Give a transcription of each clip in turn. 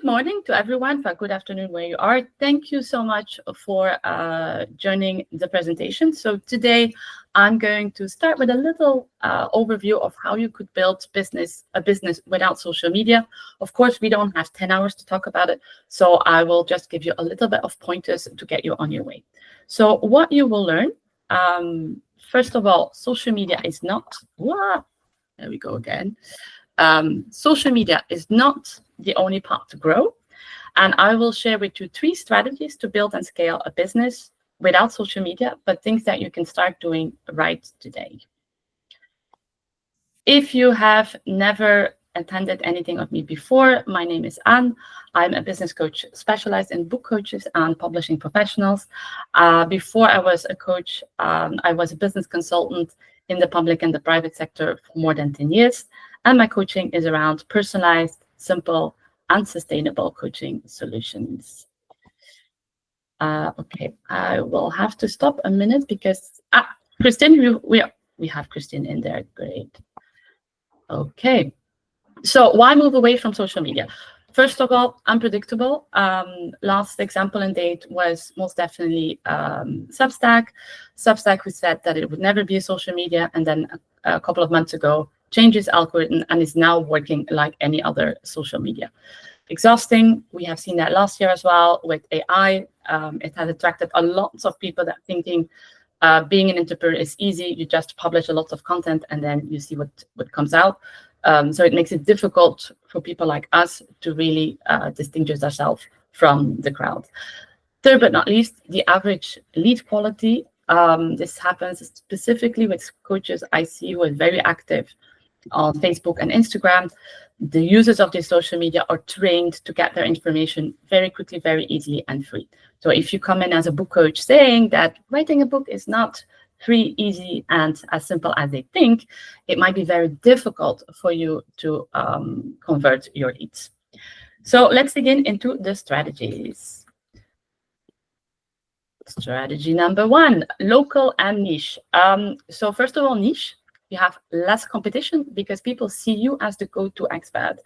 Good morning to everyone, for good afternoon where you are. Thank you so much for joining the presentation. So today I'm going to start with a little overview of how you could build a business without social media. Of course, we don't have 10 hours to talk about it, so I will just give you a little bit of pointers to get you on your way. So what you will learn, first of all, social media is not, there we go again. Social media is not the only path to grow. And I will share with you 3 strategies to build and scale a business without social media, but things that you can start doing right today. If you have never attended anything of me before, my name is Anne. I'm a business coach specialized in book coaches and publishing professionals. Before I was a coach, I was a business consultant in the public and the private sector for more than 10 years. And my coaching is around personalized, simple, and sustainable coaching solutions. Okay, I will have to stop a minute because, Christine, we have Christine in there, great. Okay, so why move away from social media? First of all, unpredictable. Last example and date was most definitely Substack. Substack, who said that it would never be a social media, and then a couple of months ago, changed its algorithm and is now working like any other social media. Exhausting. We have seen that last year as well with AI. It has attracted a lot of people that thinking being an entrepreneur is easy. You just publish a lot of content and then you see what comes out. So it makes it difficult for people like us to really distinguish ourselves from the crowd. Third but not least, the average lead quality. This happens specifically with coaches I see who are very active on Facebook and Instagram. The users of these social media are trained to get their information very quickly, very easily, and free. So if you come in as a book coach saying that writing a book is not free, easy, and as simple as they think, it might be very difficult for you to convert your leads. So let's begin into the strategies. Strategy number 1, local and niche. So first of all, niche. You have less competition because people see you as the go-to expert.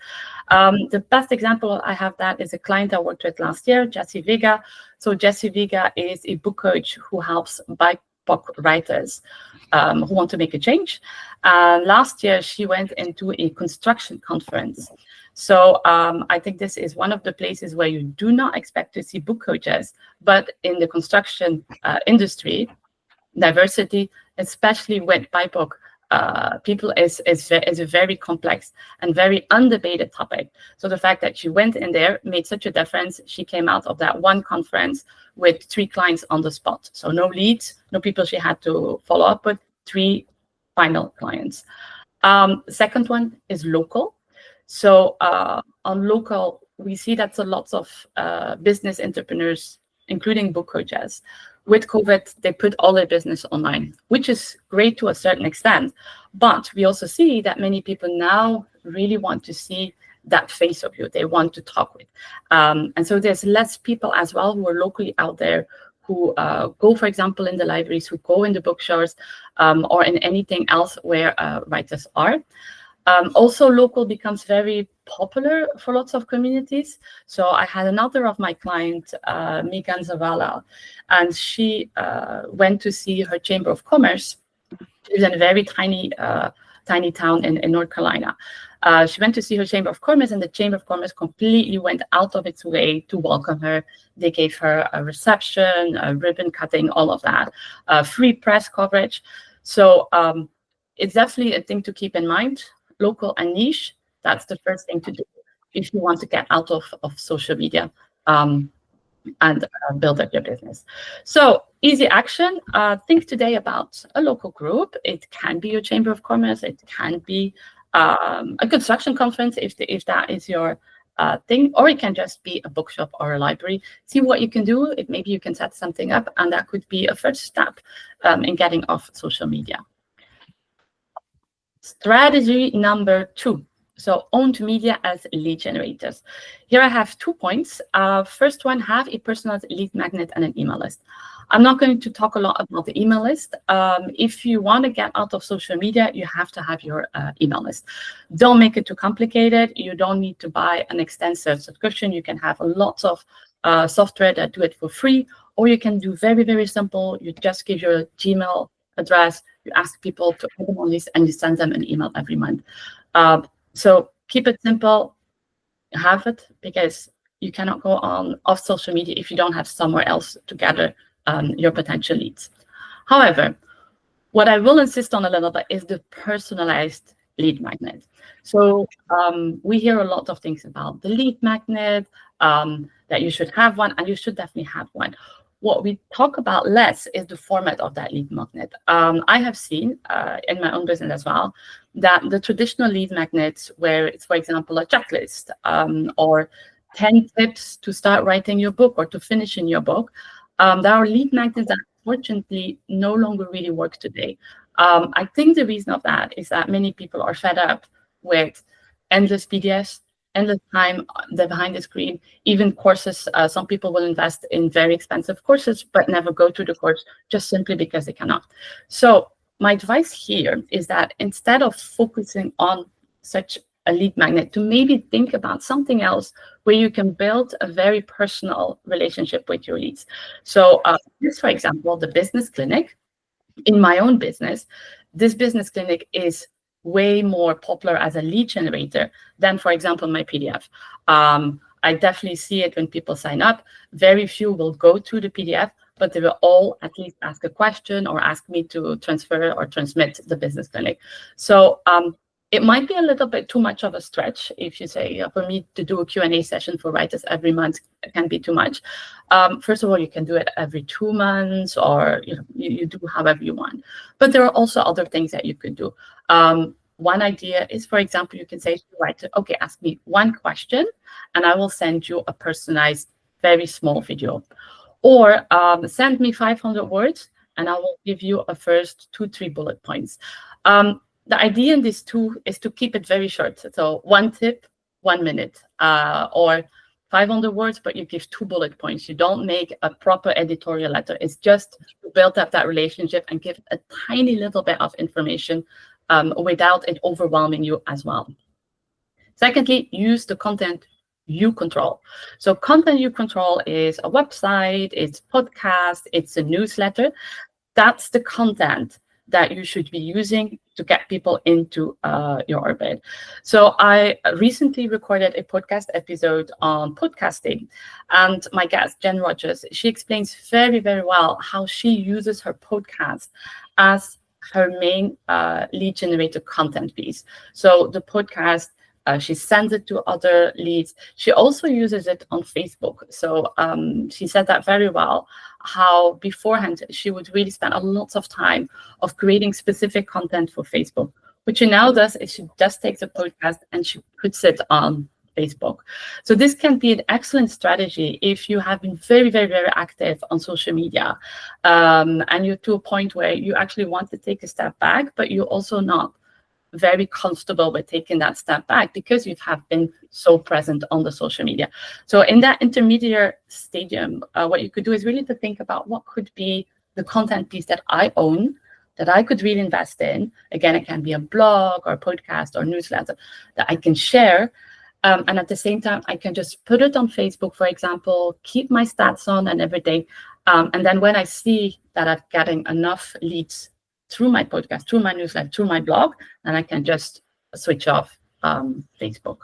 The best example I have that is a client I worked with last year, Jessie Vega. So Jessie Vega is a book coach who helps BIPOC writers who want to make a change. Last year, she went into a construction conference. So I think this is one of the places where you do not expect to see book coaches, but in the construction industry, diversity, especially with BIPOC people, is a very complex and very undebated topic. So the fact that she went in there made such a difference. She came out of that one conference with 3 clients on the spot. So no leads, no people she had to follow up with, 3 final clients. Second one is local. So on local, we see that's a lot of business entrepreneurs, including book coaches. With COVID, they put all their business online, which is great to a certain extent. But we also see that many people now really want to see that face of you. They want to talk with. And so there's less people as well who are locally out there who go, for example, in the libraries, who go in the bookstores, or in anything else where writers are. Also, local becomes very popular for lots of communities. So I had another of my clients, Megan Zavala, and she went to see her Chamber of Commerce. She lives in a very tiny town in North Carolina. She went to see her Chamber of Commerce, and the Chamber of Commerce completely went out of its way to welcome her. They gave her a reception, a ribbon cutting, all of that, free press coverage. So it's definitely a thing to keep in mind. Local and niche, that's the first thing to do if you want to get out of social media and build up your business. So easy action. Think today about a local group. It can be your Chamber of Commerce. It can be a construction conference if that is your thing, or it can just be a bookshop or a library. See what you can do. If maybe you can set something up, and that could be a first step in getting off social media. Strategy number 2, So owned media as lead generators. Here I have 2 points. First one, have a personalized lead magnet and an email list. I'm not going to talk a lot about the email list. If you want to get out of social media, you have to have your email list. Don't make it too complicated. You don't need to buy an extensive subscription. You can have lots of software that do it for free, or you can do very, very simple. You just give your Gmail address, you ask people to add them on this, and you send them an email every month. So keep it simple, have it, because you cannot go on off social media if you don't have somewhere else to gather your potential leads. However, what I will insist on a little bit is the personalized lead magnet. So we hear a lot of things about the lead magnet, that you should have one, and you should definitely have one. What we talk about less is the format of that lead magnet. I have seen in my own business as well that the traditional lead magnets, where it's, for example, a checklist or 10 tips to start writing your book or to finish in your book, there are lead magnets that unfortunately no longer really work today. I think the reason of that is that many people are fed up with endless PDFs, endless time behind the screen, even courses. Some people will invest in very expensive courses, but never go to the course just simply because they cannot. So my advice here is that instead of focusing on such a lead magnet, to maybe think about something else where you can build a very personal relationship with your leads. So this, for example, the business clinic. In my own business, this business clinic is way more popular as a lead generator than, for example, my PDF. I definitely see it when people sign up. Very few will go to the PDF, but they will all at least ask a question or ask me to transfer or transmit the business clinic. So it might be a little bit too much of a stretch if you say, for me to do a Q&A session for writers every month can be too much. First of all, you can do it every 2 months, or you do however you want. But there are also other things that you could do. One idea is, for example, you can say to the writer, okay, ask me one question, and I will send you a personalized, very small video. Or send me 500 words, and I will give you a first 2-3 bullet points. The idea in this too is to keep it very short. So 1 tip, 1 minute, or 500 words, but you give 2 bullet points. You don't make a proper editorial letter. It's just to build up that relationship and give a tiny little bit of information without it overwhelming you as well. Secondly, use the content you control. So content you control is a website, it's podcast, it's a newsletter. That's the content that you should be using to get people into your orbit. So I recently recorded a podcast episode on podcasting, and my guest, Jen Rogers, she explains very, very well how she uses her podcast as her main lead generator content piece. So the podcast, she sends it to other leads. She also uses it on Facebook. So she said that very well, how beforehand she would really spend a lot of time of creating specific content for Facebook. What she now does is she just takes a podcast and she puts it on Facebook. So this can be an excellent strategy if you have been very, very, very active on social media, and you're to a point where you actually want to take a step back, but you're also not very comfortable with taking that step back because you have been so present on the social media. So in that intermediate stadium, what you could do is really to think about what could be the content piece that I own, that I could really invest in. Again, it can be a blog or a podcast or newsletter that I can share. And at the same time, I can just put it on Facebook, for example, keep my stats on and everything. And then when I see that I'm getting enough leads through my podcast, through my newsletter, through my blog, and I can just switch off Facebook.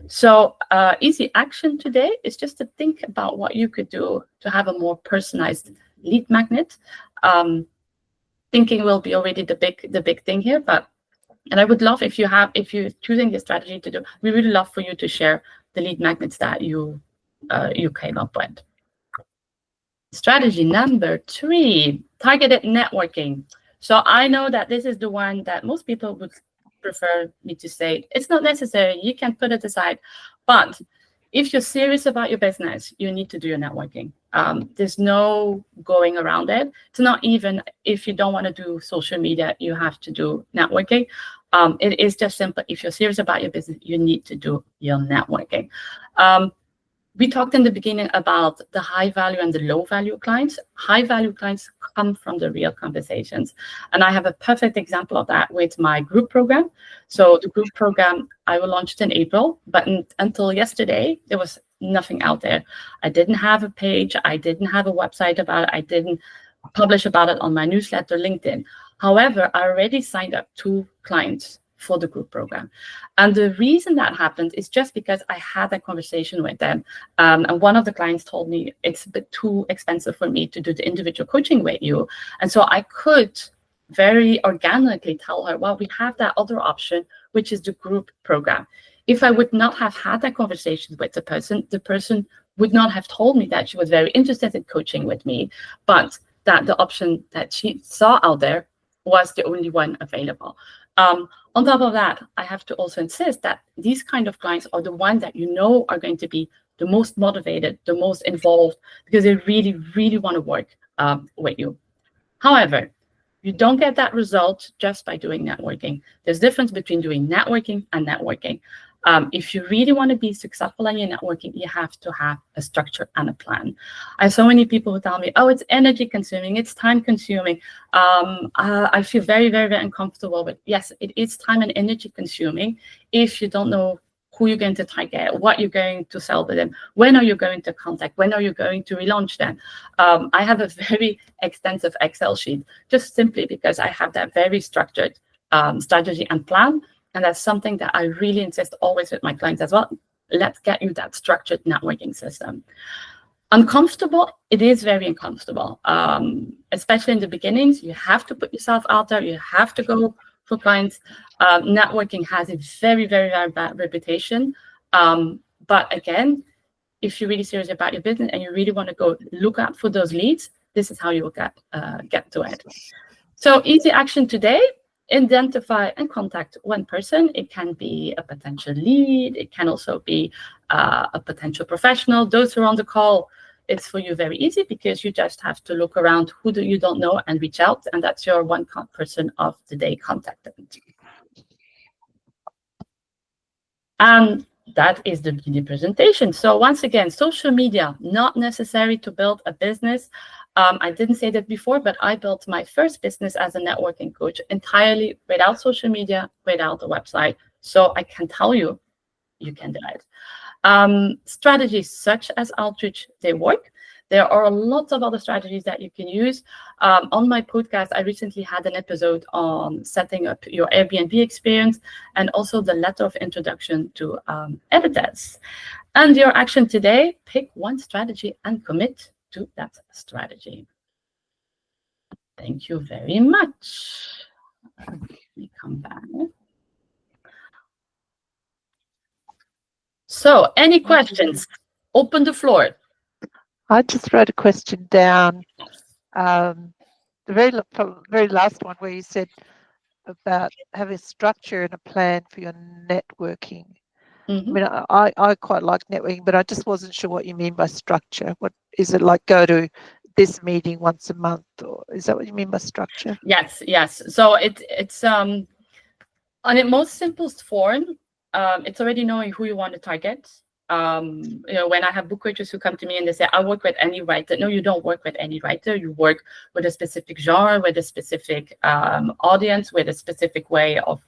So easy action today is just to think about what you could do to have a more personalized lead magnet. Thinking will be already the big thing here, and I would love if you're choosing this strategy to do, we really love for you to share the lead magnets that you came up with. Strategy number 3, targeted networking. So I know that this is the one that most people would prefer me to say, it's not necessary, you can put it aside. But if you're serious about your business, you need to do your networking. There's no going around it. It's not even if you don't want to do social media, you have to do networking. It is just simple. If you're serious about your business, you need to do your networking. We talked in the beginning about the high value and the low value clients. High value clients come from the real conversations. And I have a perfect example of that with my group program. So the group program, I will launch it in April, but until yesterday, there was nothing out there. I didn't have a page. I didn't have a website about it. I didn't publish about it on my newsletter, LinkedIn. However, I already signed up 2 clients for the group program. And the reason that happened is just because I had a conversation with them. And one of the clients told me it's a bit too expensive for me to do the individual coaching with you. And so I could very organically tell her, well, we have that other option, which is the group program. If I would not have had that conversation with the person would not have told me that she was very interested in coaching with me, but that the option that she saw out there was the only one available. On top of that, I have to also insist that these kind of clients are the ones that you know are going to be the most motivated, the most involved, because they really, really want to work with you. However, you don't get that result just by doing networking. There's a difference between doing networking and networking. If you really want to be successful in your networking, you have to have a structure and a plan. I have so many people who tell me, oh, it's energy consuming, it's time consuming. I feel very, very, very uncomfortable with, yes, it is time and energy consuming if you don't know who you're going to target, what you're going to sell to them, when are you going to contact, when are you going to relaunch them. I have a very extensive Excel sheet, just simply because I have that very structured strategy and plan. And that's something that I really insist always with my clients as well. Let's get you that structured networking system. Uncomfortable, it is very uncomfortable, especially in the beginnings. You have to put yourself out there. You have to go for clients. Networking has a very, very, very bad reputation. But again, if you're really serious about your business and you really want to go look out for those leads, this is how you will get to it. So easy action today. Identify and contact one person. It can be a potential lead. It can also be a potential professional. Those who are on the call, it's for you very easy because you just have to look around who you don't know and reach out. And that's your one person of the day contacted. And that is the mini presentation. So once again, social media, not necessary to build a business. I didn't say that before, but I built my first business as a networking coach entirely without social media, without a website. So I can tell you, you can do it. Strategies such as outreach, they work. There are a lot of other strategies that you can use. On my podcast, I recently had an episode on setting up your Airbnb experience and also the letter of introduction to editors. And your action today, pick one strategy and commit to that strategy. Thank you very much. Let me come back. So, any questions? Open the floor. I just wrote a question down. The very last one where you said about having a structure and a plan for your networking. I mean, I quite like networking, but I just wasn't sure what you mean by structure. What is it like? Go to this meeting once a month, or is that what you mean by structure? Yes. So it's on its most simplest form. It's already knowing who you want to target. When I have book coaches who come to me and they say, I work with any writer. No, you don't work with any writer. You work with a specific genre, with a specific audience, with a specific way of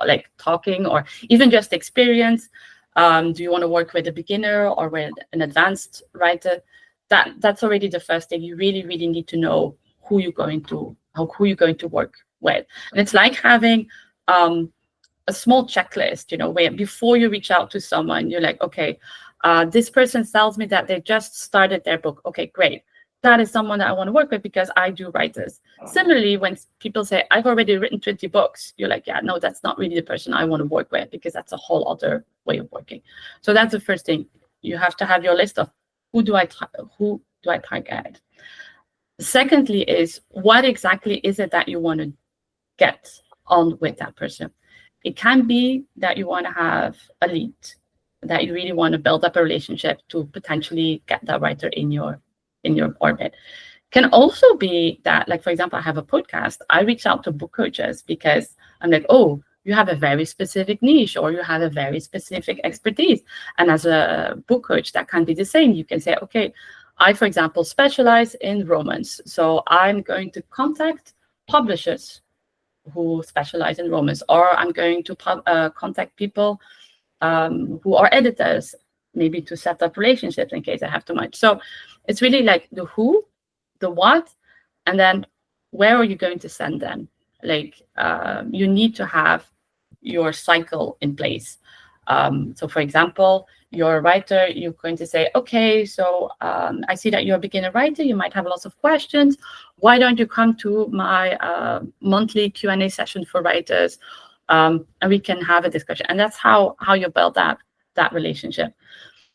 like talking or even just experience. Do you want to work with a beginner or with an advanced writer? That's already the first thing. You really, really need to know who you're going to work with. And it's like having a small checklist, where before you reach out to someone, you're like, okay, this person tells me that they just started their book. Okay, great. That is someone that I want to work with because I do write this. Similarly, when people say, I've already written 20 books, you're like, yeah, no, that's not really the person I want to work with because that's a whole other way of working. So that's the first thing. You have to have your list of who do I target. Secondly is, what exactly is it that you want to get on with that person? It can be that you want to have a lead, that you really want to build up a relationship to potentially get that writer in your orbit. Can also be that, like, for example, I have a podcast. I reach out to book coaches because I'm like, oh, you have a very specific niche or you have a very specific expertise. And as a book coach, that can be the same. You can say, okay, I, for example, specialize in romance. So I'm going to contact publishers who specialize in romance, or I'm going to contact people who are editors, maybe to set up relationships in case I have too much. So it's really like the who, the what, and then where are you going to send them? Like you need to have your cycle in place. So for example, you're a writer, you're going to say, okay, so I see that you're a beginner writer, you might have lots of questions. Why don't you come to my monthly Q&A session for writers, and we can have a discussion. And that's how you build that relationship.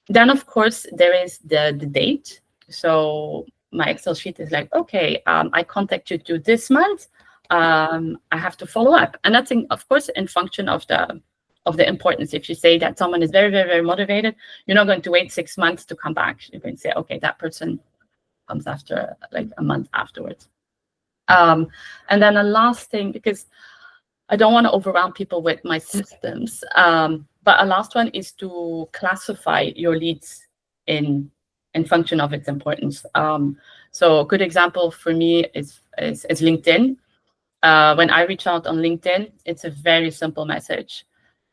Then, of course, there is the date. So my Excel sheet is like, okay, I contact you to this month. I have to follow up. And that's, of course, in function of the importance. If you say that someone is very, very, very motivated, you're not going to wait 6 months to come back. You're going to say, okay, that person comes after like a month afterwards. And then the last thing, because I don't want to overwhelm people with my systems, but a last one is to classify your leads in function of its importance. So a good example for me is LinkedIn. When I reach out on LinkedIn, it's a very simple message.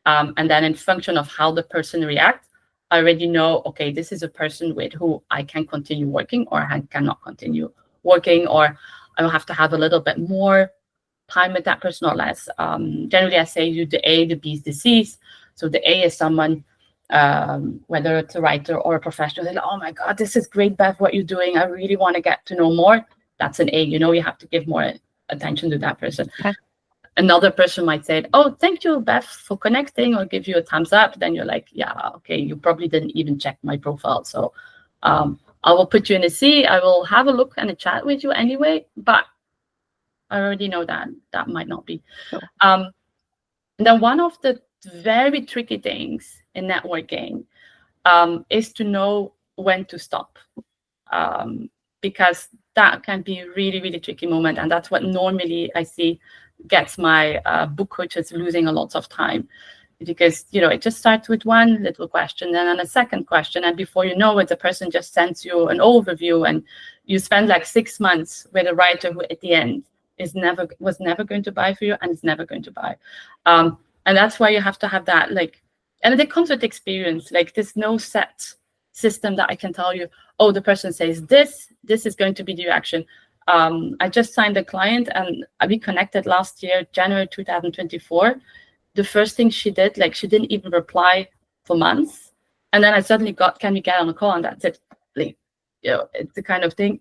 And then in function of how the person reacts, I already know, okay, this is a person with who I can continue working or I cannot continue working, or I will have to have a little bit more time with that person or less. Generally, I say you the A, the B is the C's. So the A is someone, whether it's a writer or a professional, like, oh my God, this is great, Beth, what you're doing. I really want to get to know more. That's an A. You know, you have to give more attention to that person. Okay. Another person might say, oh, thank you, Beth, for connecting, or give you a thumbs up. Then you're like, yeah, okay, you probably didn't even check my profile. So I will put you in a C. I will have a look and a chat with you anyway, but I already know that might not be. Sure. Then one of the very tricky things in networking is to know when to stop, because that can be a really, really tricky moment. And that's what normally I see gets my book coaches losing a lot of time, because, you know, it just starts with one little question and then a second question. And before you know it, the person just sends you an overview and you spend like 6 months with a writer who at the end was never going to buy for you and is never going to buy. And that's why you have to have that, like, and it comes with experience. Like, there's no set system that I can tell you, oh, the person says this is going to be the reaction. I just signed a client and we connected last year, January 2024. The first thing she did, like, she didn't even reply for months. And then I suddenly got, can we get on a call? And that's it. Like, you know, it's the kind of thing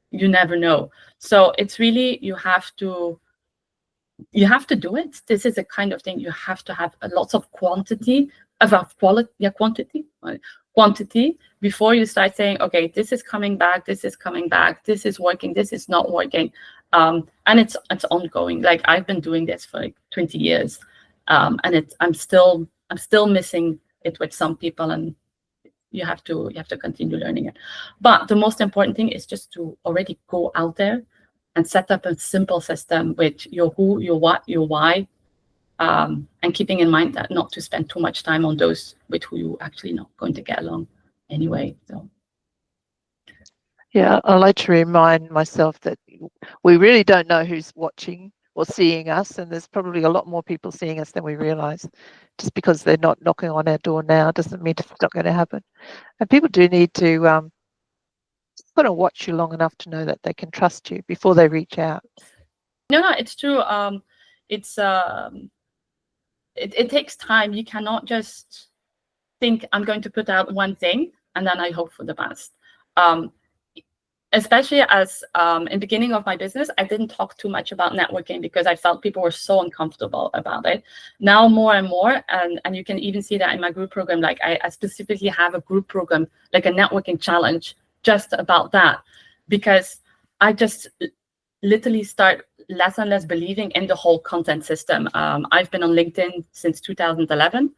you never know. So it's really, you have to do it. This is a kind of thing you have to have a lot of quantity before you start saying, okay, this is coming back, this is working, this is not working. And it's ongoing. Like, I've been doing this for like 20 years. And I'm still missing it with some people, and you have to continue learning it. But the most important thing is just to already go out there and set up a simple system with your who, your what, your why, and keeping in mind that not to spend too much time on those with who you actually not going to get along anyway. So yeah, I like to remind myself that we really don't know who's watching or seeing us, and there's probably a lot more people seeing us than we realize. Just because they're not knocking on our door now doesn't mean it's not going to happen. And people do need to kind of watch you long enough to know that they can trust you before they reach out. No, it's true. It takes time. You cannot just think, I'm going to put out one thing and then I hope for the best. Especially as in the beginning of my business, I didn't talk too much about networking because I felt people were so uncomfortable about it. Now more and more, and you can even see that in my group program. Like, I specifically have a group program, like a networking challenge, just about that, because I just literally start less and less believing in the whole content system. I've been on LinkedIn since 2011,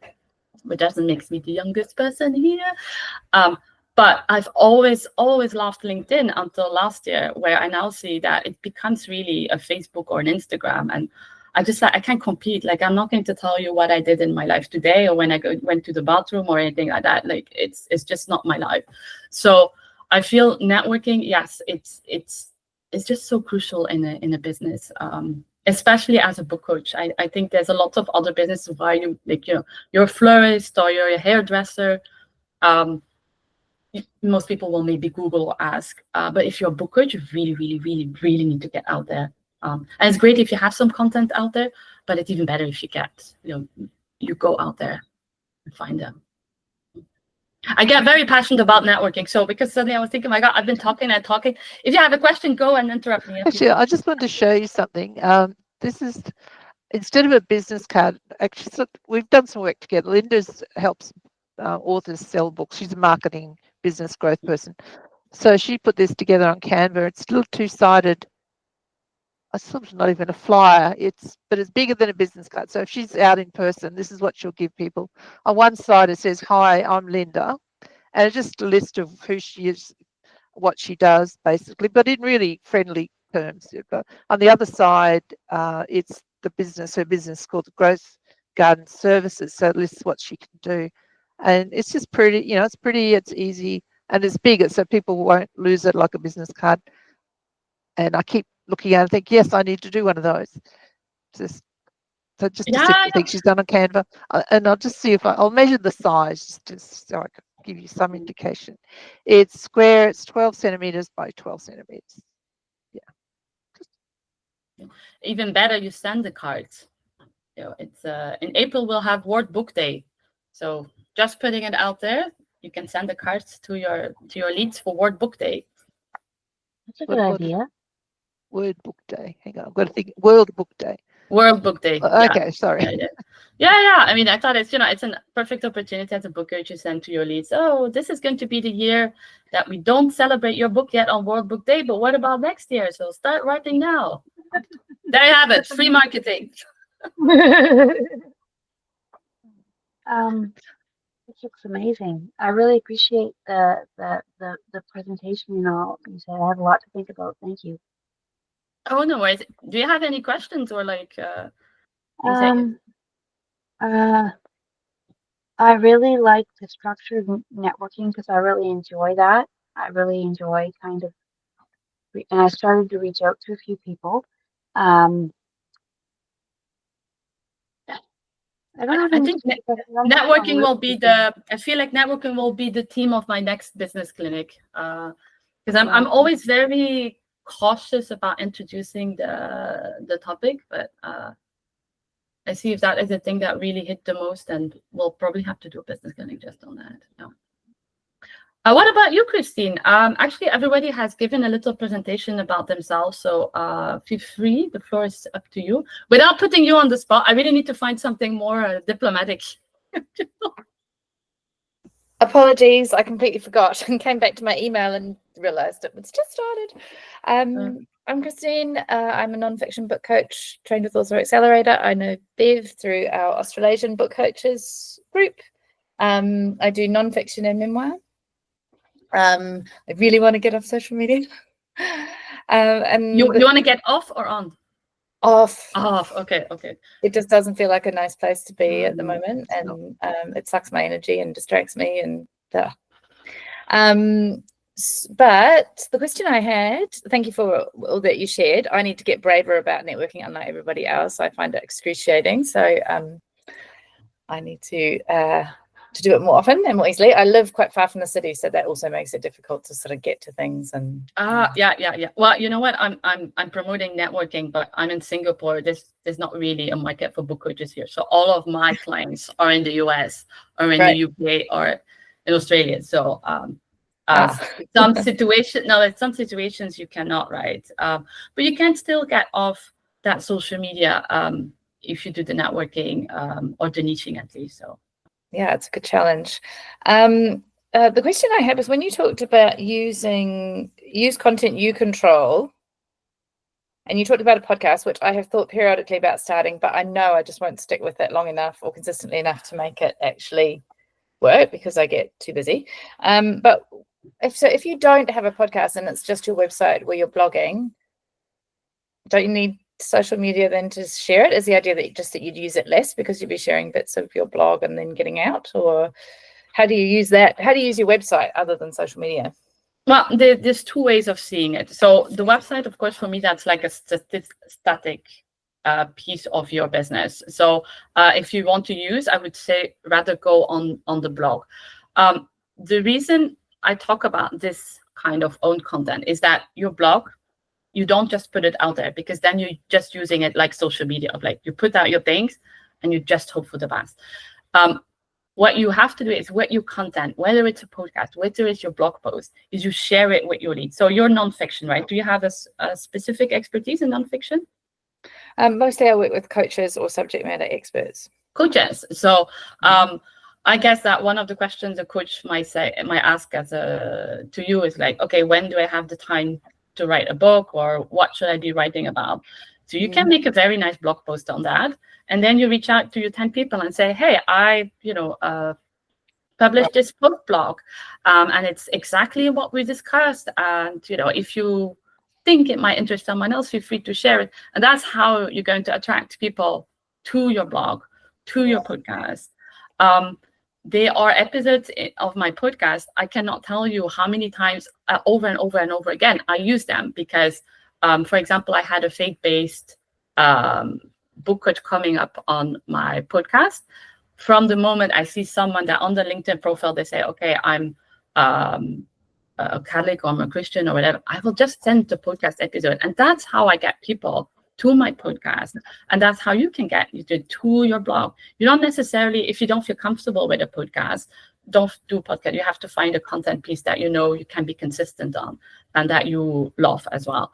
which doesn't make me the youngest person here. But I've always loved LinkedIn until last year, where I now see that it becomes really a Facebook or an Instagram. And I just like, I can't compete. Like, I'm not going to tell you what I did in my life today or when I went to the bathroom or anything like that. Like, it's just not my life. So I feel networking, yes, it's just so crucial in a business, especially as a book coach. I think there's a lot of other businesses where you, like, you know, you're a florist or you're a hairdresser. Most people will maybe Google or ask, but if you're a book coach, you really, really, really, really need to get out there. And it's great if you have some content out there, but it's even better if you get, you go out there and find them. I get very passionate about networking. So because suddenly I was thinking, my God, I've been talking and talking. If you have a question, go and interrupt me. Actually, I just wanted to show you something. This is, instead of a business card, actually, so we've done some work together. Linda's helps authors sell books. She's a marketing business growth person. So she put this together on Canva. It's a little two-sided. It's sort of not even a flyer. But it's bigger than a business card. So if she's out in person, this is what she'll give people. On one side, it says, "Hi, I'm Linda," and it's just a list of who she is, what she does, basically, but in really friendly terms. But on the other side, it's the business. Her business is called the Growth Garden Services. So it lists what she can do, and it's just pretty. It's pretty. It's easy, and it's bigger, so people won't lose it like a business card. And I keep looking at it and think, yes, I need to do one of those. Just a simple thing she's done on Canva. And I'll just see if I'll measure the size just so I can give you some indication. It's square. It's 12 centimeters by 12 centimeters. Yeah. Even better, you send the cards. It's in April we'll have World Book Day, so just putting it out there, you can send the cards to your leads for World Book Day. That's a good idea. Word Book Day. Hang on, I've got to think. World Book Day. World Book Day. Okay, yeah. Sorry. Yeah. I mean, I thought it's a perfect opportunity as a book coach to send to your leads. Oh, this is going to be the year that we don't celebrate your book yet on World Book Day, but what about next year? So start writing now. There you have it. Free marketing. This looks amazing. I really appreciate the presentation. You said I have a lot to think about. Thank you. Oh, no worries. Do you have any questions or like? I really like the structured networking because I really enjoy that. I really enjoy and I started to reach out to a few people. I think networking will be the. I feel like networking will be the theme of my next business clinic, because I'm always very cautious about introducing the topic, but I see if that is the thing that really hit the most, and we'll probably have to do a business clinic just on that. Yeah. What about you, Christine? Actually, everybody has given a little presentation about themselves, so feel free. The floor is up to you. Without putting you on the spot, I really need to find something more diplomatic. Apologies, I completely forgot and came back to my email and realised it was just started. I'm Christine. I'm a non-fiction book coach trained with Author Accelerator. I know Bev through our Australasian book coaches group. I do non-fiction and memoir. I really want to get off social media. And you want to get off or on? Off. Okay. It just doesn't feel like a nice place to be at the moment, and it sucks my energy and distracts me. And but the question I had, thank you for all that you shared. I need to get braver about networking, unlike everybody else. I find it excruciating, so I need to do it more often and more easily. I live quite far from the city, so that also makes it difficult to sort of get to things. And yeah. Well, you know what? I'm promoting networking, but I'm in Singapore. There's not really a market for book coaches here, so all of my clients are in the US or in the UK or in Australia. So some situations you cannot, right? But you can still get off that social media if you do the networking or the niching at least. So. Yeah, it's a good challenge. The question I had was when you talked about use content you control, and you talked about a podcast, which I have thought periodically about starting, but I know I just won't stick with it long enough or consistently enough to make it actually work because I get too busy. But if you don't have a podcast and it's just your website where you're blogging, don't you need social media than to share it? Is the idea that you'd use it less because you'd be sharing bits of your blog and then getting out? Or how do you use that? How do you use your website other than social media? Well, there's two ways of seeing it. So the website, of course, for me, that's like a static piece of your business. So if you want to use, I would say rather go on the blog. The reason I talk about this kind of own content is that your blog, you don't just put it out there, because then you're just using it like social media, of like you put out your things and you just hope for the best. What you have to do is with your content, whether it's a podcast, whether it's your blog post, is you share it with your leads. So you're nonfiction, right? Do you have a specific expertise in nonfiction? Mostly I work with coaches or subject matter experts. Coaches. So I guess that one of the questions a coach might ask to you is like, okay, when do I have the time to write a book, or what should I be writing about? So you can make a very nice blog post on that. And then you reach out to your 10 people and say, hey, I published this book blog, and it's exactly what we discussed. And, if you think it might interest someone else, feel free to share it. And that's how you're going to attract people to your blog, to your podcast. There are episodes of my podcast. I cannot tell you how many times over and over and over again I use them because, for example, I had a faith-based book coach coming up on my podcast. From the moment I see someone that on the LinkedIn profile, they say, okay, I'm a Catholic or I'm a Christian or whatever, I will just send the podcast episode. And that's how I get people to my podcast. And that's how you can get to your blog. You don't necessarily, if you don't feel comfortable with a podcast, don't do podcast. You have to find a content piece that you can be consistent on and that you love as well.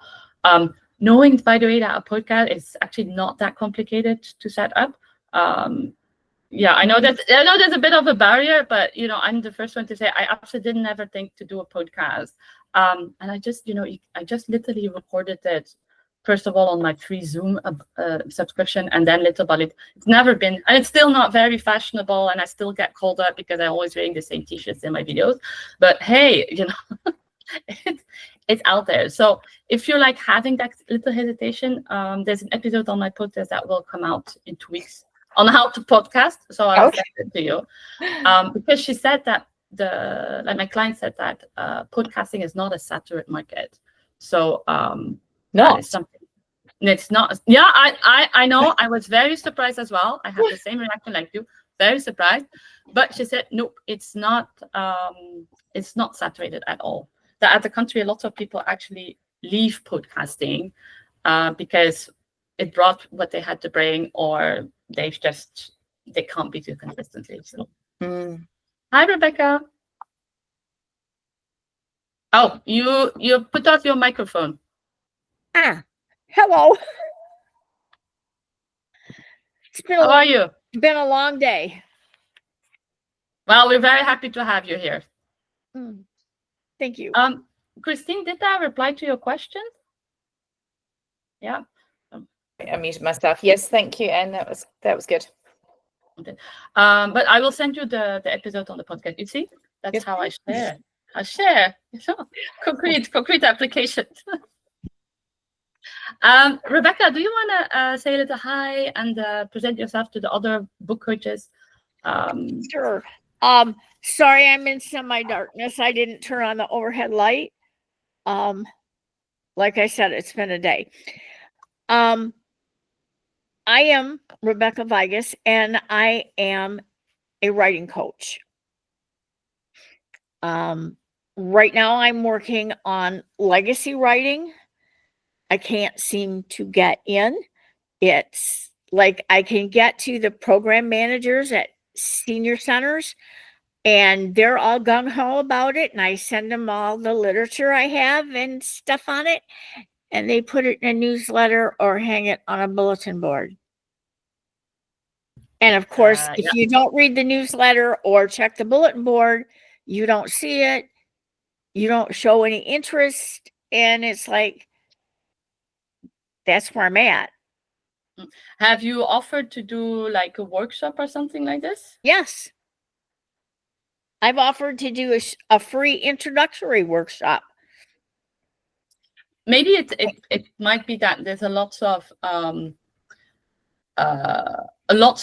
Knowing, by the way, that a podcast is actually not that complicated to set up. I know there's a bit of a barrier, but I'm the first one to say I absolutely didn't ever think to do a podcast. And I just literally recorded it, first of all, on my free Zoom subscription, and then little by little. It's never been, and it's still not very fashionable, and I still get called out because I'm always wearing the same t-shirts in my videos. But hey, it's out there. So if you're like having that little hesitation, there's an episode on my podcast that will come out in 2 weeks on how to podcast. So I'll send it to you. Because she said that my client said that podcasting is not a saturated market. So that is something. It's not. Yeah, I know. I was very surprised as well. I had the same reaction like you. Very surprised. But she said, nope, it's not saturated at all. That at the country, a lot of people actually leave podcasting because it brought what they had to bring, or they can't be too consistently. So, Hi, Rebecca. Oh, you put off your microphone. Hello. How are you? It's been a long day. Well, we're very happy to have you here. Thank you. Christine, did I reply to your question? Yeah. I muted myself. Yes, thank you, and that was good. Okay. But I will send you the episode on the podcast. You see, that's how I share. I share. Concrete application. Rebecca, do you want to say a little hi and present yourself to the other book coaches? Sure. Sorry, I'm in semi-darkness. I didn't turn on the overhead light. Like I said, it's been a day. I am Rebecca Vigas, and I am a writing coach. Right now, I'm working on legacy writing. I can't seem to get in. It's like I can get to the program managers at senior centers, and they're all gung-ho about it, and I send them all the literature I have and stuff on it, and they put it in a newsletter or hang it on a bulletin board. And of course, if you don't read the newsletter or check the bulletin board, you don't see it, you don't show any interest, and it's like, that's where I'm at. Have you offered to do like a workshop or something like this? Yes. I've offered to do a free introductory workshop. maybe it might be that there's a lots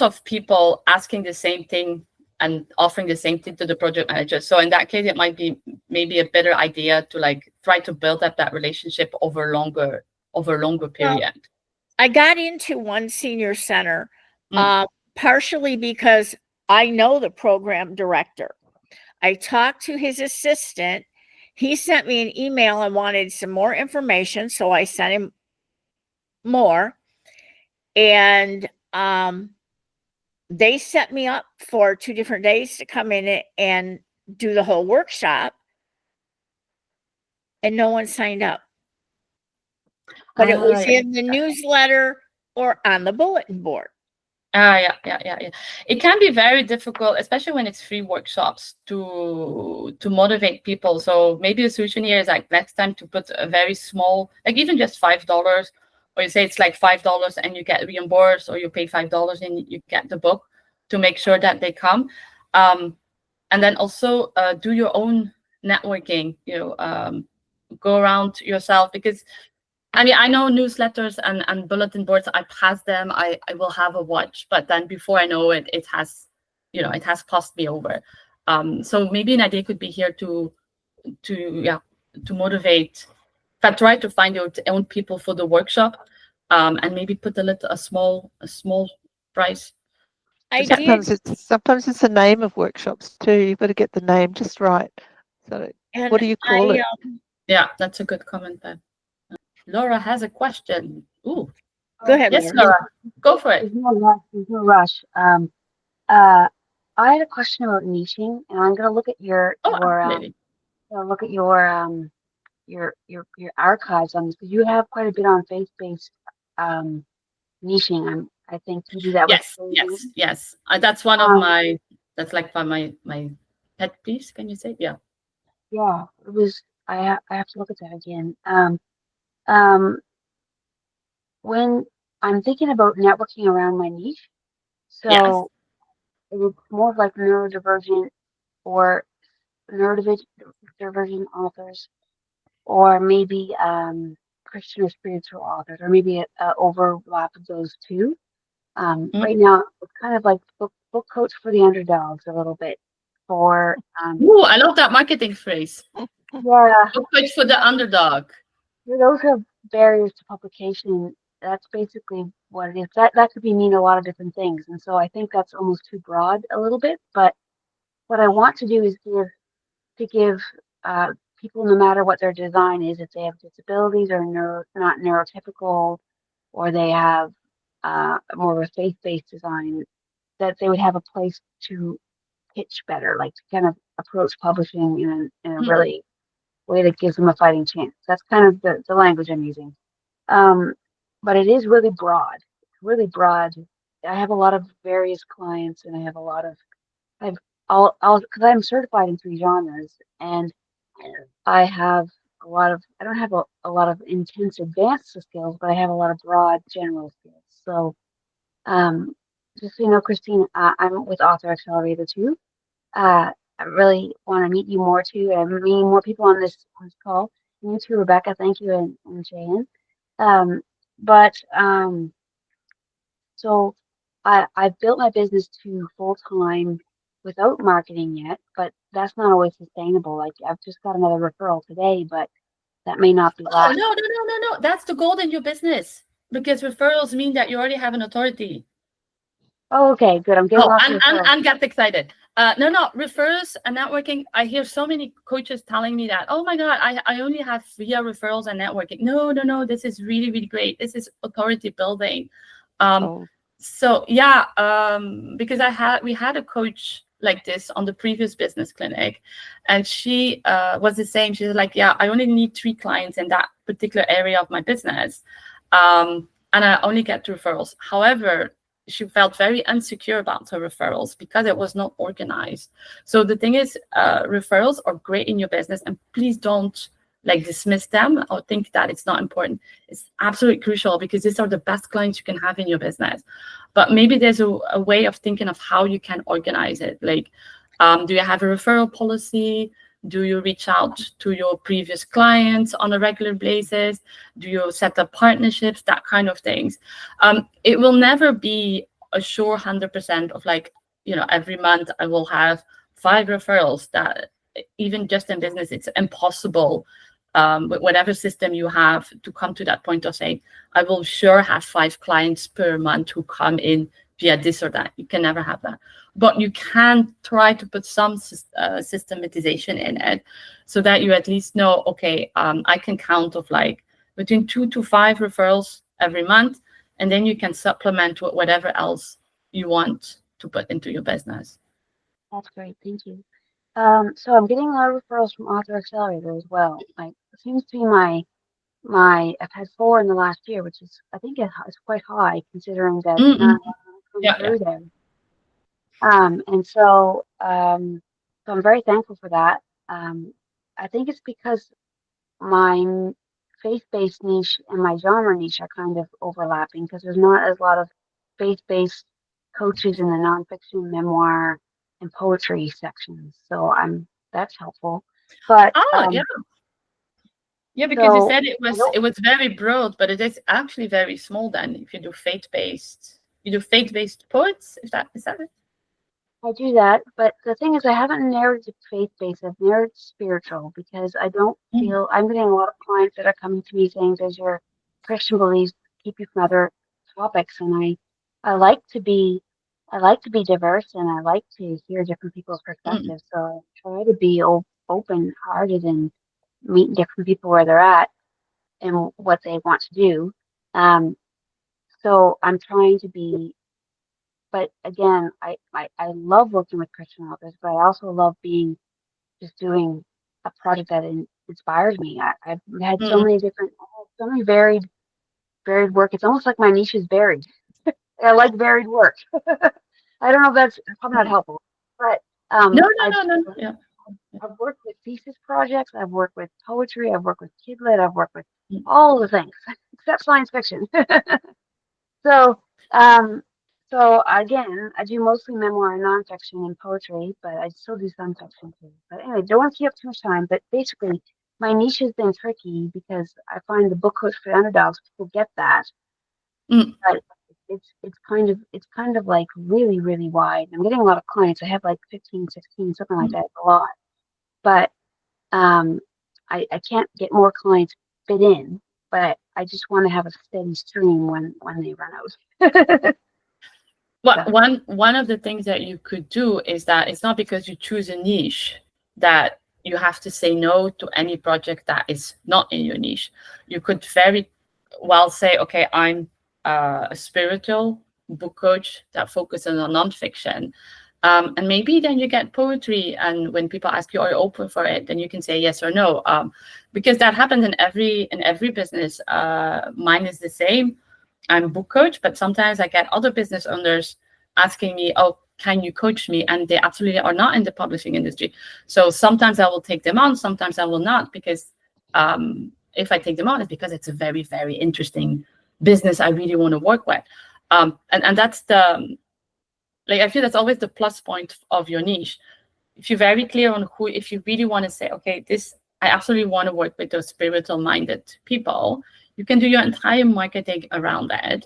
of people asking the same thing and offering the same thing to the project manager. So in that case, it might be maybe a better idea to like try to build up that relationship over longer period. I got into one senior center partially because I know the program director. I talked to his assistant. He sent me an email and wanted some more information, so I sent him more. And they set me up for 2 different days to come in and do the whole workshop, and no one signed up. But it was in the newsletter or on the bulletin board. Yeah. It can be very difficult, especially when it's free workshops, to motivate people. So maybe the solution here is like next time to put a very small, like even just $5, or you say it's like $5 and you get reimbursed, or you pay $5 and you get the book, to make sure that they come. And then also do your own networking. Go around yourself, because I mean, I know newsletters and bulletin boards, I pass them, I will have a watch, but then before I know it, it has passed me over. So maybe an idea could be here to motivate, but try to find your own people for the workshop, and maybe put a small price. Sometimes it's the name of workshops too. You've got to get the name just right. So what do you call it? Yeah, that's a good comment there. Laura has a question. Ooh, go ahead. Yes, Laura, go for it. There's no rush. I had a question about niching, and I'm going to look at your archives on this, because you have quite a bit on faith-based niching. I think you do that. Yes. That's one of my. That's like my pet peeves. Can you say? Yeah. Yeah, it was. I have to look at that again. When I'm thinking about networking around my niche, so it's more of like neurodivergent or neurodivergent authors, or maybe Christian or spiritual authors, or maybe an overlap of those two. Right now, it's kind of like book coach for the underdogs a little bit. For ooh, I love that marketing phrase. Yeah, book coach for the underdog. Those are barriers to publication. That's basically what it is. That could mean a lot of different things, and so I think that's almost too broad a little bit. But what I want to do is give people, no matter what their design is, if they have disabilities or not neurotypical, or they have more of a faith-based design, that they would have a place to pitch better, like to kind of approach publishing in a really way that gives them a fighting chance. That's kind of the language I'm using. But it is really broad. It's really broad. I have a lot of various clients, and I have a lot of, because I'm certified in 3 genres, and I have a lot of, I don't have a lot of intense advanced skills, but I have a lot of broad general skills. So, just so you know, Christine, I'm with Author Accelerator too. I really want to meet you more too, and I'm meeting more people on this call. You too, Rebecca. Thank you, and Jan. So I've built my business to full time without marketing yet, but that's not always sustainable. Like, I've just got another referral today, but that may not be. Oh, no. That's the gold in your business, because referrals mean that you already have an authority. Oh, okay, good. I'm getting lots of referrals. And get excited. No, referrals and networking. I hear so many coaches telling me that, oh my God, I only have via referrals and networking. No, this is really, really great. This is authority building. So yeah, because we had a coach like this on the previous business clinic, and she was the same. She was like, yeah, I only need 3 clients in that particular area of my business, and I only get referrals. However, she felt very insecure about her referrals because it was not organized. So the thing is, referrals are great in your business, and please don't dismiss them or think that it's not important. It's absolutely crucial, because these are the best clients you can have in your business. But maybe there's a way of thinking of how you can organize it. Do you have a referral policy? Do you reach out to your previous clients on a regular basis? Do you set up partnerships? That kind of things. It will never be a sure 100% of like, every month I will have 5 referrals. That even just in business, it's impossible with whatever system you have to come to that point of saying, I will sure have 5 clients per month who come in via this or that. You can never have that. But you can try to put some systematization in it so that you at least know, okay, I can count of like between 2 to 5 referrals every month. And then you can supplement with whatever else you want to put into your business. That's great. Thank you. So I'm getting a lot of referrals from Author Accelerator as well. Like, it seems to be I've had 4 in the last year, which is, I think it's quite high considering that Mm-mm. none come Yeah, through there. And so I'm very thankful for that. I think it's because my faith-based niche and my genre niche are kind of overlapping because there's not as lot of faith-based coaches in the nonfiction, memoir, and poetry sections. So that's helpful. But yeah. Yeah, because you so said I it was very broad, but it is actually very small then if you do faith-based. You do faith-based poets, is that it? I do that, but the thing is, I haven't narrowed to faith-based. I've narrowed to spiritual because I don't feel I'm getting a lot of clients that are coming to me saying, "Does your Christian beliefs keep you from other topics?" And I like to be, I like to be diverse, and I like to hear different people's Mm, perspectives. So I try to be open-hearted and meet different people where they're at and what they want to do. Um, so I'm trying to be, but again, I love working with Christian authors, but I also love just doing a project that inspires me. I've had so mm, many different, so many varied work. It's almost like my niche is varied. I like varied work. I don't know if that's probably not mm. helpful, but No, I've no, no, no. Yeah. I've worked with thesis projects. I've worked with poetry. I've worked with kidlit. I've worked with Mm, all the things except science fiction. So, um, so again, I do mostly memoir and nonfiction and poetry, but I still do some fiction too. But anyway, don't want to keep up too much time. But basically, my niche has been tricky because I find the book coach for underdogs, people get that, mm, but it's kind of like really wide. I'm getting a lot of clients. I have like 15, 16, something like mm. that, a lot. But um, I can't get more clients fit in. But I just want to have a steady stream when they run out. Well, So. one of the things that you could do is that it's not because you choose a niche that you have to say no to any project that is not in your niche. You could very well say, okay, I'm a spiritual book coach that focuses on nonfiction. And maybe then you get poetry, and when people ask you, are you open for it? Then you can say yes or no, because that happens in every business. Mine is the same. I'm a book coach, but sometimes I get other business owners asking me, oh, can you coach me? And they absolutely are not in the publishing industry. So sometimes I will take them on, sometimes I will not, because if I take them on, it's because it's a very, very interesting business I really want to work with. And that's I feel that's always the plus point of your niche. If you're very clear on if you really want to say, okay, I absolutely want to work with those spiritual minded people, you can do your entire marketing around that.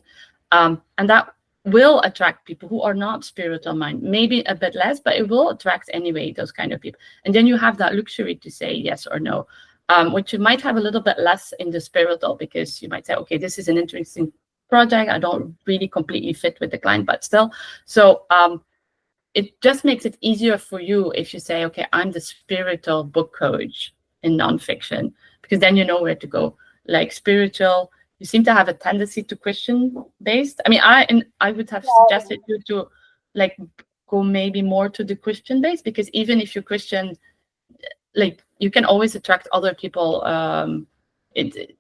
And that will attract people who are not spiritual minded, maybe a bit less, but it will attract anyway, those kind of people. And then you have that luxury to say yes or no, which you might have a little bit less in the spiritual, because you might say, okay, this is an interesting project. I don't really completely fit with the client, but still. So it just makes it easier for you if you say, okay, I'm the spiritual book coach in nonfiction, because then you know where to go. Like spiritual, you seem to have a tendency to Christian based. I mean, I would have suggested you to like go maybe more to the Christian base, because even if you're Christian, like you can always attract other people. It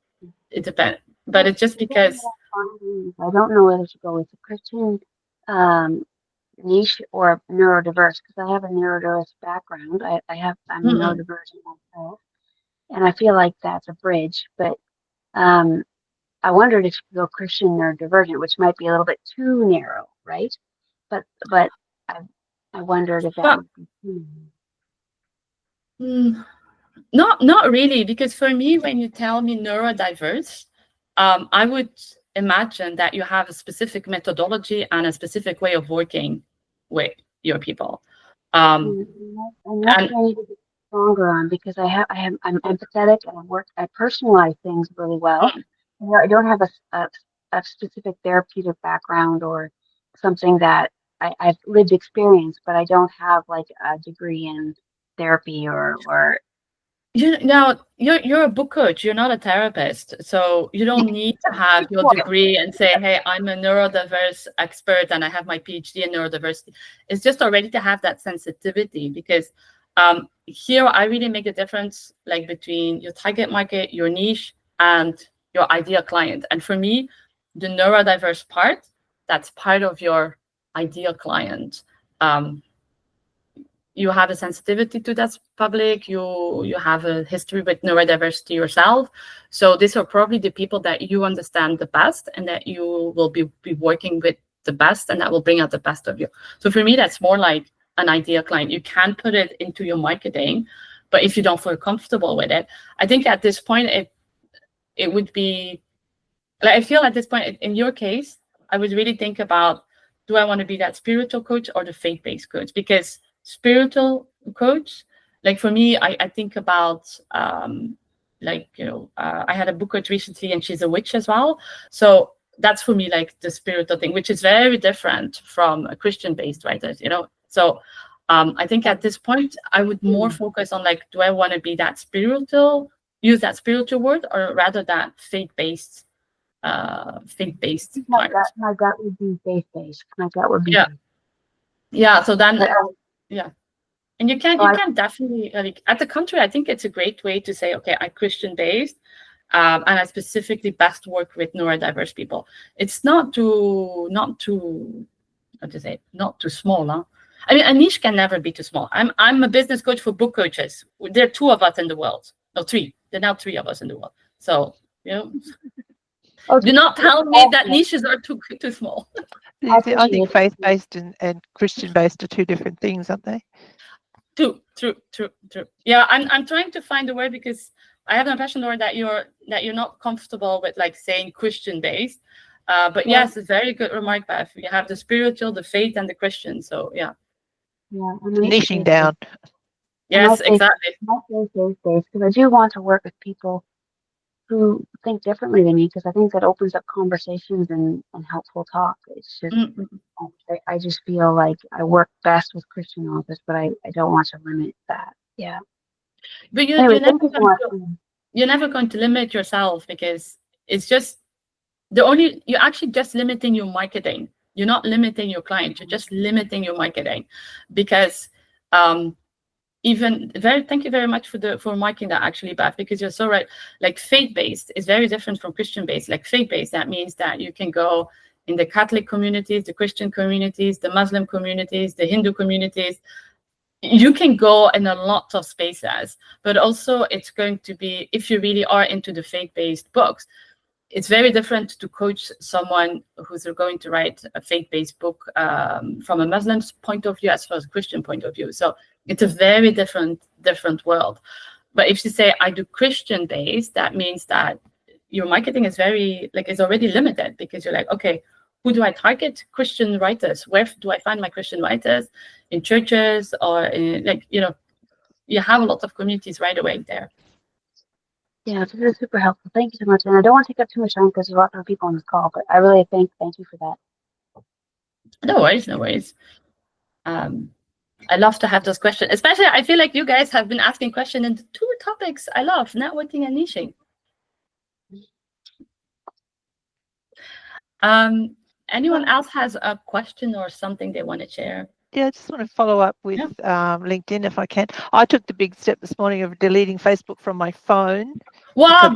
depends, but it's just because. I don't know whether to go with a Christian niche or neurodiverse because I have a neurodiverse background. I'm a Mm-mm. neurodivergent myself, and I feel like that's a bridge. But um, I wondered if you could go Christian neurodivergent, which might be a little bit too narrow, right? But I wondered if that Well, might be too narrow. Not really, because for me, when you tell me neurodiverse, I would imagine that you have a specific methodology and a specific way of working with your people. And that's And what I need to get stronger on because I'm empathetic and I personalize things really well. You know, I don't have a specific therapeutic background or something that I've lived experience, but I don't have like a degree in therapy or you're a book coach. You're not a therapist, so you don't need to have your degree and say, "Hey, I'm a neurodiverse expert and I have my PhD in neurodiversity." It's just already to have that sensitivity because here I really make a difference, like between your target market, your niche, and your ideal client. And for me, the neurodiverse part, that's part of your ideal client. You have a sensitivity to that public, you have a history with neurodiversity yourself, so these are probably the people that you understand the best and that you will be working with the best, and that will bring out the best of you. So for me, that's more like an ideal client. You can put it into your marketing, but if you don't feel comfortable with it, I think at this point it would be like, I feel at this point in your case, I would really think about, do I want to be that spiritual coach or the faith-based coach? Because spiritual coach, like for me, I think about like, you know, I had a book coach recently and she's a witch as well. So that's for me like the spiritual thing, which is very different from a Christian-based writers, you know. So I think at this point, I would more focus on like, do I want to be that spiritual, use that spiritual word, or rather that faith-based my client. gut would be faith-based. My gut would be yeah. So then but, yeah, and you can definitely like at the contrary, I think it's a great way to say, okay, I'm Christian-based, and I specifically best work with neurodiverse people. It's not too how to say, not too small, huh? I mean, a niche can never be too small. I'm a business coach for book coaches. There are two of us in the world. No, three. There are now three of us in the world. So, you know, do not tell me that niches are too small. I think faith-based and Christian-based are two different things, aren't they? True. Yeah, I'm trying to find a word because I have the impression, Laura, that you're not comfortable with like saying Christian-based. But yes, it's a very good remark, Beth. You have the spiritual, the faith, and the Christian. So yeah. Yeah, Niching down. Yes, exactly. My faith-based because I do want to work with people who think differently than me because I think that opens up conversations and helpful talk. It's just I just feel like I work best with Christian authors, but I don't want to limit that. Yeah. But Anyway, thank you so much. You're never going to limit yourself because it's just you're actually just limiting your marketing. You're not limiting your client. You're just limiting your marketing because thank you very much for marking that actually, Beth, because you're so right. Like faith-based is very different from Christian-based. Like faith-based, that means that you can go in the Catholic communities, the Christian communities, the Muslim communities, the Hindu communities. You can go in a lot of spaces, but also it's going to be, if you really are into the faith-based books, it's very different to coach someone who's going to write a faith-based book from a Muslim's point of view as well as a Christian point of view. So it's a very different world. But if you say I do Christian-based, that means that your marketing is is already limited because you're like, okay, who do I target? Christian writers. Where do I find my Christian writers? In churches or in, you have a lot of communities right away there. Yeah, this is super helpful. Thank you so much. And I don't want to take up too much time because there's a lot of people on this call, but I really thank you for that. No worries. I love to have those questions. Especially, I feel like you guys have been asking questions in the two topics I love, networking and niching. Anyone else has a question or something they want to share? Yeah, I just want to follow up with LinkedIn if I can. I took the big step this morning of deleting Facebook from my phone. Wow,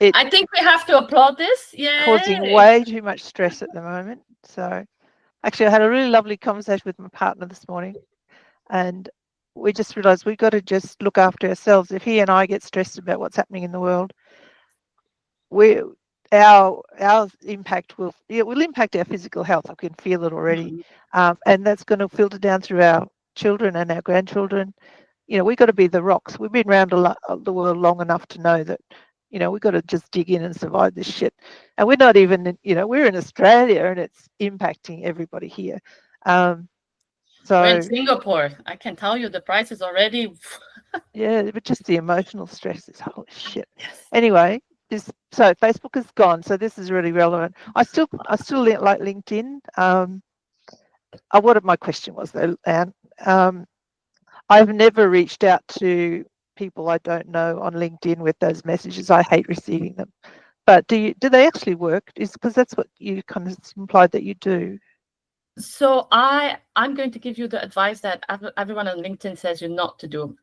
I think we have to applaud this. Yeah, causing way too much stress at the moment. So actually I had a really lovely conversation with my partner this morning and we just realized we've got to just look after ourselves. If he and I get stressed about what's happening in the world, our impact will impact our physical health. I can feel it already. And that's going to filter down through our children and our grandchildren. you know, we've got to be the rocks. We've been around the world long enough to know that, you know, we've got to just dig in and survive this shit. And we're not even, you know, we're in Australia and it's impacting everybody here. We're in So Singapore. I can tell you the price is already. yeah, but just the emotional stress is holy shit. Anyway, so Facebook is gone. So this is really relevant. I still like LinkedIn. What my question was though, Anne. I've never reached out to people I don't know on LinkedIn with those messages. I hate receiving them. But do they actually work? Is because that's what you kind of implied that you do. So I'm going to give you the advice that everyone on LinkedIn says you not to do.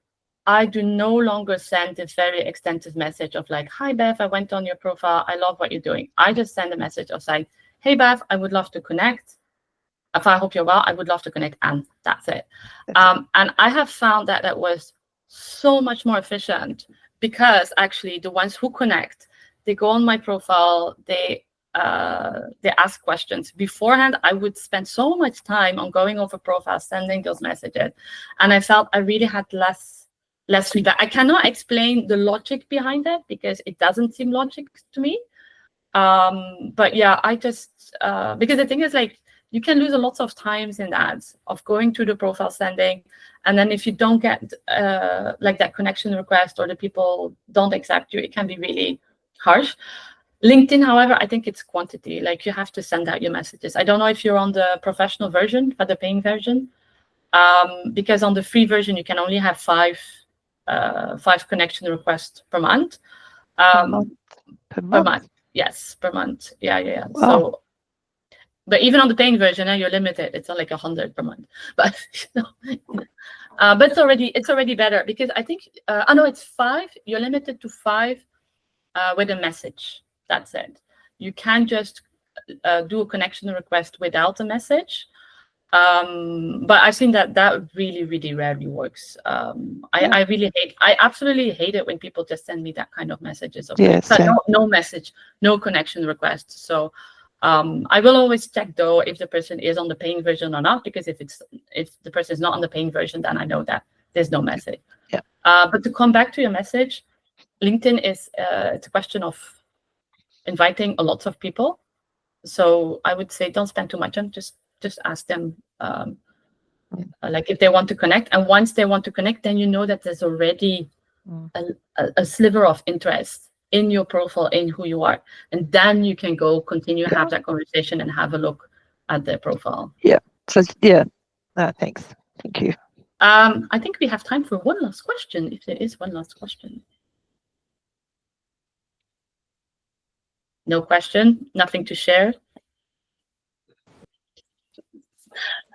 I do no longer send this very extensive message of like, hi, Bev, I went on your profile. I love what you're doing. I just send a message of saying, hey, Bev, I would love to connect. If I hope you're well, I would love to connect. And that's it. And I have found that that was so much more efficient because actually the ones who connect, they go on my profile, they ask questions. Beforehand, I would spend so much time on going over profiles, sending those messages. And I felt I really had less feedback. I cannot explain the logic behind it because it doesn't seem logic to me. But yeah, I just, because the thing is like, you can lose a lot of times in that of going through the profile sending. And then if you don't get like that connection request or the people don't accept you, it can be really harsh. LinkedIn, however, I think it's quantity. Like you have to send out your messages. I don't know if you're on the professional version or the paying version, because on the free version, you can only have five connection requests per month. Per month? Yes, per month. Yeah. Wow. So, but even on the paying version, you're limited. It's not like 100 per month. But but it's already better because I think no, it's 5. You're limited to 5 with a message. That's it. You can't just do a connection request without a message. But I've seen that really, really rarely works. I absolutely hate it when people just send me that kind of messages of no message, no connection request. So I will always check though if the person is on the paying version or not, because if the person is not on the paying version, then I know that there's no message. Yeah. But to come back to your message, LinkedIn is it's a question of inviting a lot of people. So I would say don't spend too much on just ask them like if they want to connect. And once they want to connect, then you know that there's already a sliver of interest in your profile, in who you are. And then you can go continue have that conversation and have a look at their profile. Yeah. So yeah. Thanks. Thank you. I think we have time for one last question, if there is one last question. No question, nothing to share.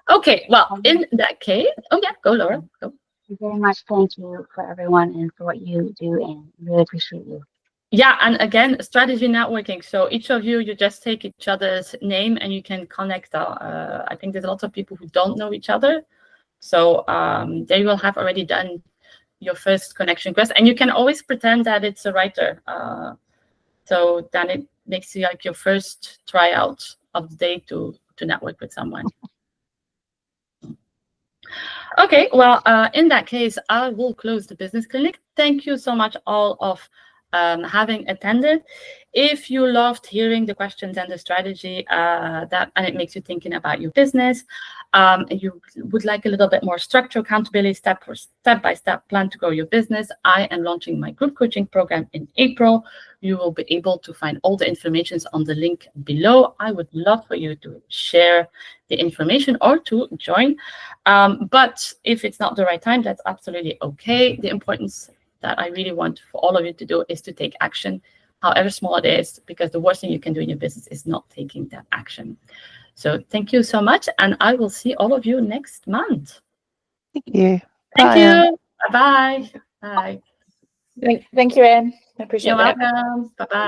Okay, well, in that case, oh yeah, go Laura, go. Thank you very much. Thank you for everyone and for what you do, and really appreciate you. Yeah, and again, strategy networking. So each of you just take each other's name and you can connect. I think there's a lot of people who don't know each other. So they will have already done your first connection request. And you can always pretend that it's a writer. So then it makes you like your first tryout of the day to network with someone. Okay, well, in that case, I will close the business clinic. Thank you so much all of having attended. If you loved hearing the questions and the strategy and it makes you thinking about your business, you would like a little bit more structure, accountability, step-by-step plan to grow your business, I am launching my group coaching program in April. You will be able to find all the information on the link below. I would love for you to share the information or to join. But if it's not the right time, that's absolutely okay. The importance that I really want for all of you to do is to take action, however small it is, because the worst thing you can do in your business is not taking that action. So thank you so much, and I will see all of you next month. Thank you. Thank you. Bye-bye. Bye. Thank you, Anne. I appreciate You're that. welcome. Bye-bye.